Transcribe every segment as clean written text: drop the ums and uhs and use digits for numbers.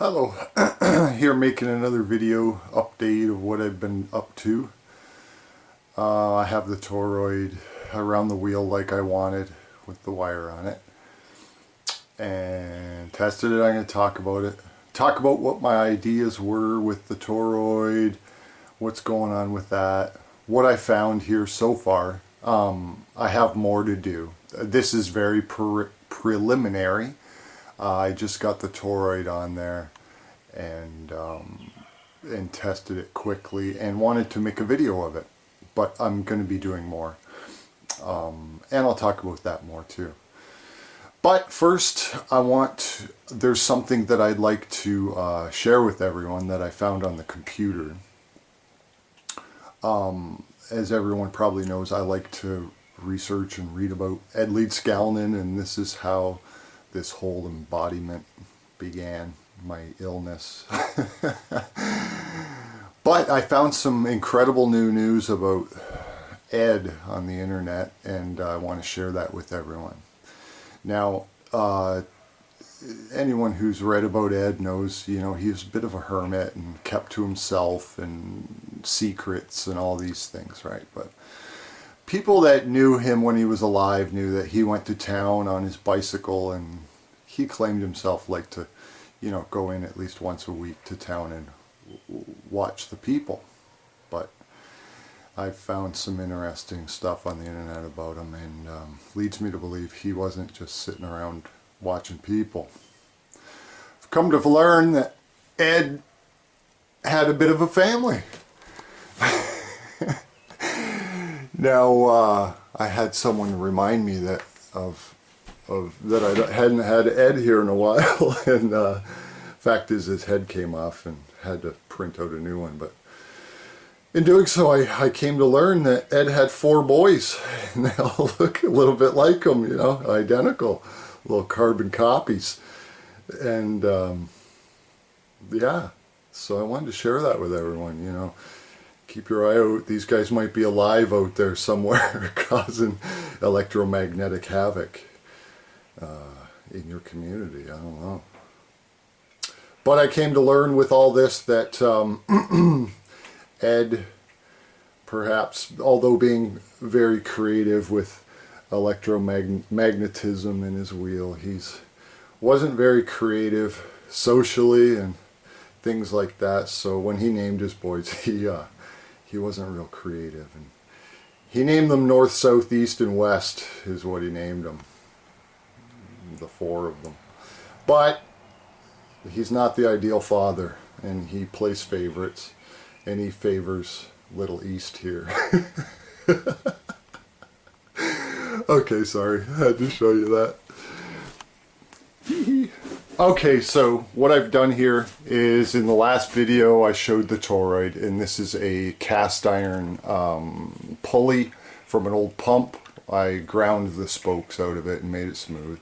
Hello, here making another video update of what I've been up to. I have the toroid around the wheel like I wanted with the wire on it. And tested it. I'm going to talk about it. Talk about what my ideas were with the toroid, what's going on with that, what I found here so far. I have more to do. This is very preliminary. I just got the toroid on there and tested it quickly and wanted to make a video of it, but I'm going to be doing more, and I'll talk about that more too. But first, there's something that I'd like to share with everyone that I found on the computer. As everyone probably knows, I like to research and read about Ed Leedskalnin, and this is how this whole embodiment began, my illness. But I found some incredible new news about Ed on the internet, and I want to share that with everyone. Now, anyone who's read about Ed knows, he was a bit of a hermit and kept to himself and secrets and all these things, right? But people that knew him when he was alive knew that he went to town on his bicycle, and he claimed himself like to, go in at least once a week to town and watch the people. But I've found some interesting stuff on the internet about him, and leads me to believe he wasn't just sitting around watching people. I've come to learn that Ed had a bit of a family. Now, I had someone remind me that that I hadn't had Ed here in a while, and fact is his head came off and had to print out a new one. But in doing so, I came to learn that Ed had 4 boys, and they all look a little bit like him, identical, little carbon copies. And yeah, so I wanted to share that with everyone. Keep your eye out. These guys might be alive out there somewhere causing electromagnetic havoc in your community. I don't know. But I came to learn with all this that Ed, perhaps, although being very creative with electromagnetism in his wheel, wasn't very creative socially and things like that. So when he named his boys, he wasn't real creative, and he named them North, South, East, and West is what he named them, the 4 of them. But he's not the ideal father, and he plays favorites, and he favors Little East here. Okay, sorry, I had to show you that. Okay, so what I've done here is, in the last video I showed the toroid, and this is a cast iron pulley from an old pump. I ground the spokes out of it and made it smooth.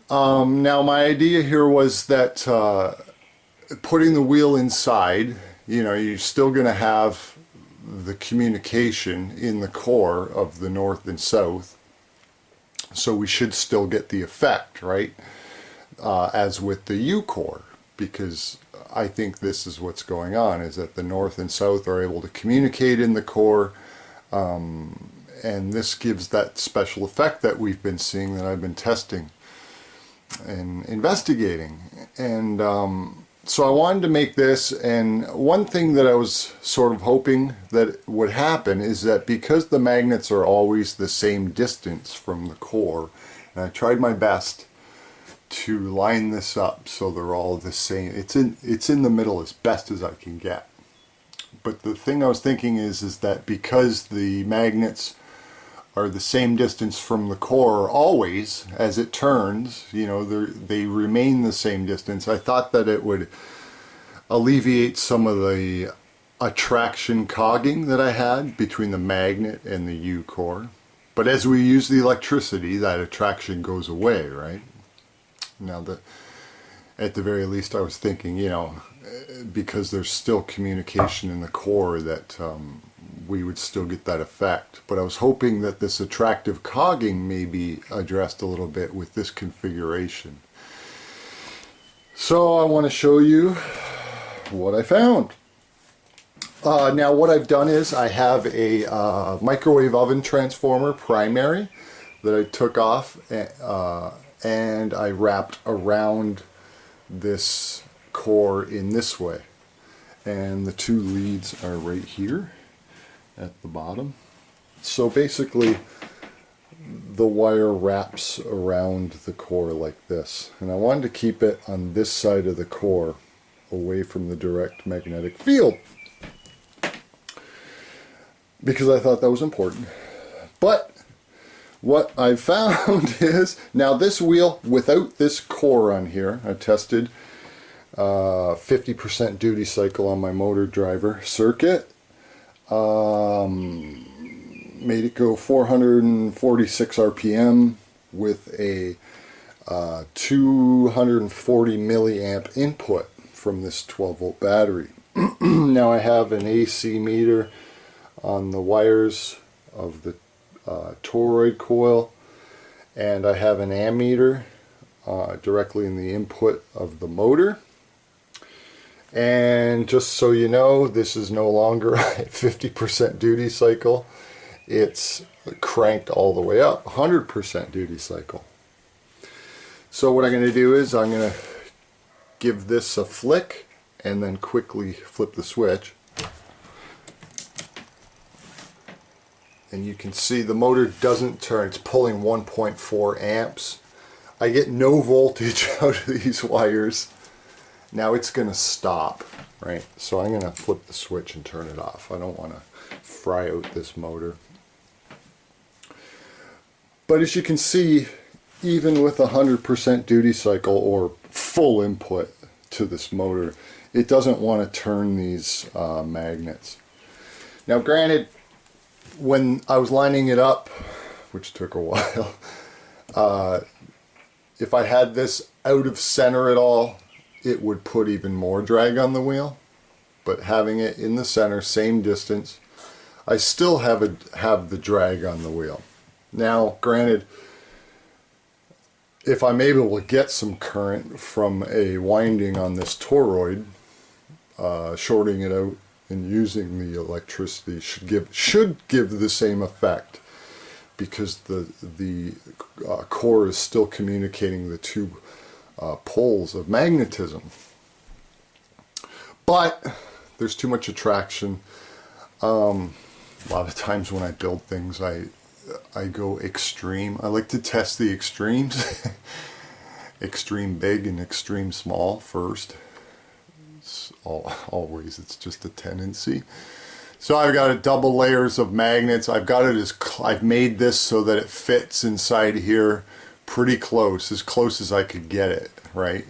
Now my idea here was that putting the wheel inside, you're still going to have the communication in the core of the north and south, so we should still get the effect, right? As with the U core, because I think this is what's going on, is that the north and south are able to communicate in the core, and this gives that special effect that we've been seeing, that I've been testing and investigating. And so I wanted to make this, and one thing that I was sort of hoping that would happen is that because the magnets are always the same distance from the core, and I tried my best to line this up so they're all the same. It's in the middle as best as I can get. But the thing I was thinking is that because the magnets are the same distance from the core always as it turns, they remain the same distance, I thought that it would alleviate some of the attraction cogging that I had between the magnet and the U core. But as we use the electricity, that attraction goes away, right? Now, at the very least, I was thinking, because there's still communication in the core, that we would still get that effect. But I was hoping that this attractive cogging may be addressed a little bit with this configuration. So I want to show you what I found. Now what I've done is I have a microwave oven transformer primary that I took off and I wrapped around this core in this way. And the two leads are right here at the bottom. So basically the wire wraps around the core like this. And I wanted to keep it on this side of the core away from the direct magnetic field, because I thought that was important. But what I've found is, now this wheel without this core on here, I tested 50% duty cycle on my motor driver circuit. Made it go 446 RPM with a 240 milliamp input from this 12 volt battery. Now I have an AC meter on the wires of the toroid coil, and I have an ammeter directly in the input of the motor. And just so you know, this is no longer at 50% duty cycle. It's cranked all the way up, 100% duty cycle. So what I'm going to do is I'm going to give this a flick and then quickly flip the switch. And you can see the motor doesn't turn. It's pulling 1.4 amps. I get no voltage out of these wires. Now it's going to stop, right? So I'm going to flip the switch and turn it off. I don't want to fry out this motor. But as you can see, even with 100% duty cycle or full input to this motor, it doesn't want to turn these magnets. Now granted, when I was lining it up, which took a while, if I had this out of center at all, it would put even more drag on the wheel. But having it in the center, same distance, I still have the drag on the wheel. Now granted, if I'm able to get some current from a winding on this toroid, shorting it out and using the electricity should give the same effect, because the core is still communicating the two poles of magnetism. But there's too much attraction. A lot of times when I build things, I go extreme. I like to test the extremes. Extreme big and extreme small first. Always, it's just a tendency. So I've got a double layers of magnets. I've made this so that it fits inside here pretty close, as close as I could get it, right?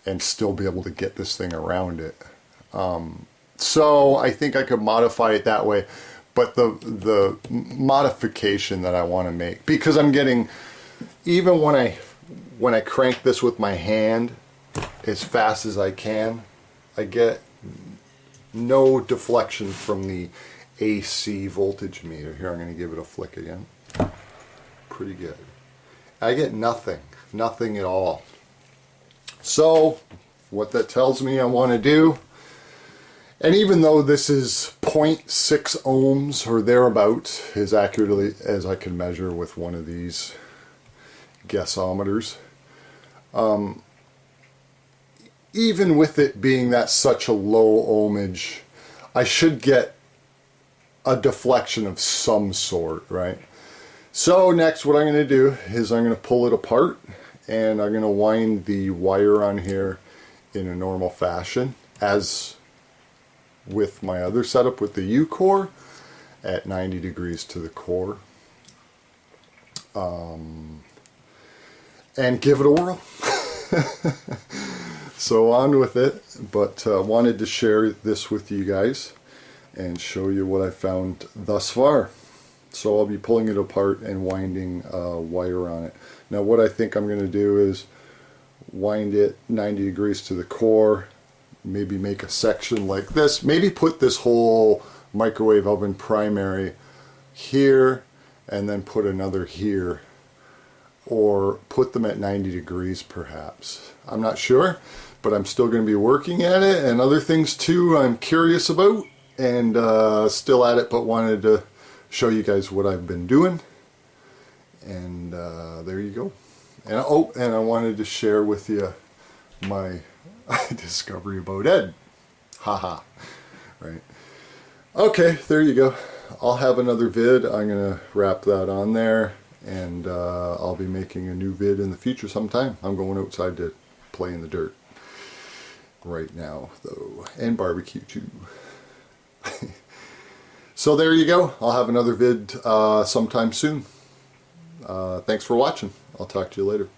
And still be able to get this thing around it. So I think I could modify it that way. But the modification that I want to make, because I'm getting, even when I crank this with my hand as fast as I can, I get no deflection from the AC voltage meter. Here, I'm going to give it a flick again. Pretty good. I get nothing at all. So what that tells me I want to do, and even though this is 0.6 ohms or thereabouts, as accurately as I can measure with one of these guessometers, even with it being that such a low ohmage, I should get a deflection of some sort, right? So next what I'm going to do is I'm going to pull it apart, and I'm going to wind the wire on here in a normal fashion, as with my other setup with the U-core, at 90 degrees to the core, and give it a whirl. So on with it, but wanted to share this with you guys and show you what I found thus far. So I'll be pulling it apart and winding wire on it. Now what I think I'm going to do is wind it 90 degrees to the core, maybe make a section like this, maybe put this whole microwave oven primary here and then put another here or put them at 90 degrees perhaps. I'm not sure, but I'm still going to be working at it, and other things too I'm curious about, and still at it, but wanted to show you guys what I've been doing. And there you go. And oh, and I wanted to share with you my discovery about Ed. Haha. Right. Okay, there you go. I'll have another vid. I'm going to wrap that on there, and I'll be making a new vid in the future sometime. I'm going outside to play in the dirt right now, though, and barbecue too. So there you go. I'll have another vid sometime soon. Thanks for watching. I'll talk to you later.